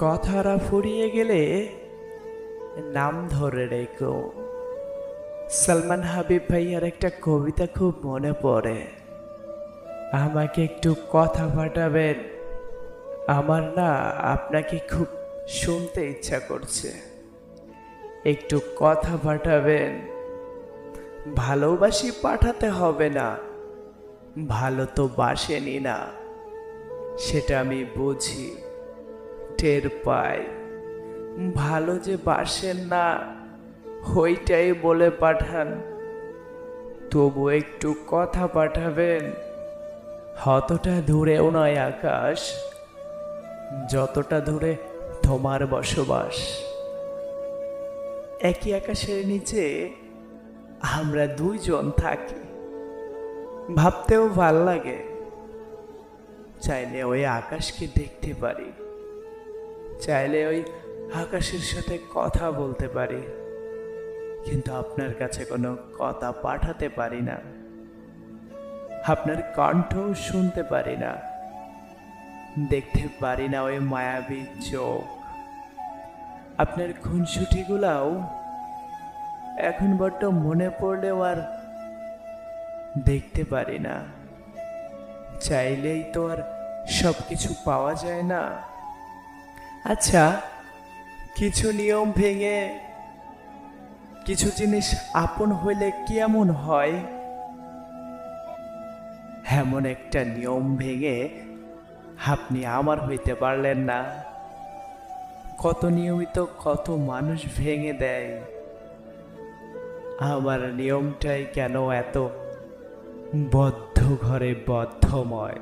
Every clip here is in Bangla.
কথারা ফুরিয়ে গেলে নাম ধরে রেখো। সালমান হাবিব ভাইয়ার একটা কবিতা খুব মনে পড়ে। আমাকে একটু কথা পাঠাবেন, আমার না আপনাকে খুব শুনতে ইচ্ছা করছে। একটু কথা পাঠাবেন। ভালোবাসি পাঠাতে হবে না, ভালো তো বাসেনি না, সেটা আমি বুঝি, টের পাই। ভালো যে বাসেন না ওইটাই বলে পাঠান। তবু একটু কথা পাঠাবেন। অতটা দূরেও নয় আকাশ, যতটা দূরে তোমার বসবাস। একই আকাশের নিচে আমরা দুইজন থাকি, ভাবতেও ভাল লাগে। চাইলে ওই আকাশকে দেখতে পারি, চাইলে ওই আকাশের সাথে কথা বলতে পারি, কিন্তু আপনার কাছে কোনো কথা পাঠাতে পারি না। আপনার কণ্ঠও শুনতে পারি না, দেখতে পারি না ওই মায়াবী চোখ। আপনার খুনসুটিগুলাও এখন বড্ড মনে পড়লেও আর দেখতে পারি না। চাইলেই তো আর সব কিছু পাওয়া যায় না। আচ্ছা, কিছু নিয়ম ভেঙে কিছু জিনিস আপন হইলে কেমন হয়? এমন একটা নিয়ম ভেঙে আপনি আমার হইতে পারলেন না। কত নিয়মিত কত মানুষ ভেঙে দেয়, আমার নিয়মটাই কেন এত বদ্ধ ঘরে বদ্ধময়?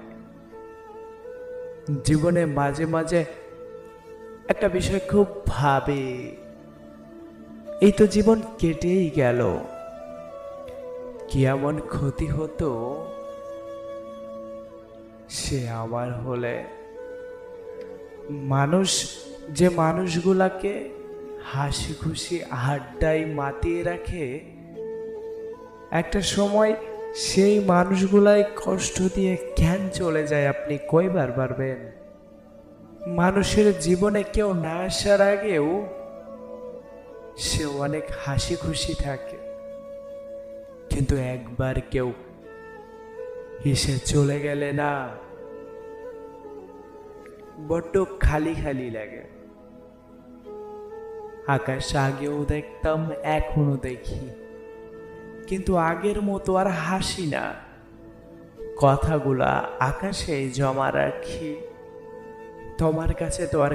জীবনে মাঝে মাঝে একটা বিষয় খুব ভাবে, এই তো জীবন কেটেই গেল, কি এমন ক্ষতি হতো সে আমার হলে? মানুষ যে মানুষগুলাকে হাসি খুশি আড্ডায় মাতিয়ে রাখে, একটা সময় সেই মানুষগুলাই কষ্ট দিয়ে কেন চলে যায় আপনি কয়বার পারবেন? মানুষের জীবনে কেউ না আসার আগেও সে অনেক হাসি খুশি থাকে, কিন্তু একবার কেউ এসে চলে গেলে না বড্ড খালি খালি লাগে। আকাশ আগেও দেখতাম, এখনো দেখি, কিন্তু আগের মতো আর হাসি না। কথাগুলা আকাশে জমা রাখি, তোমার কাছে তো আর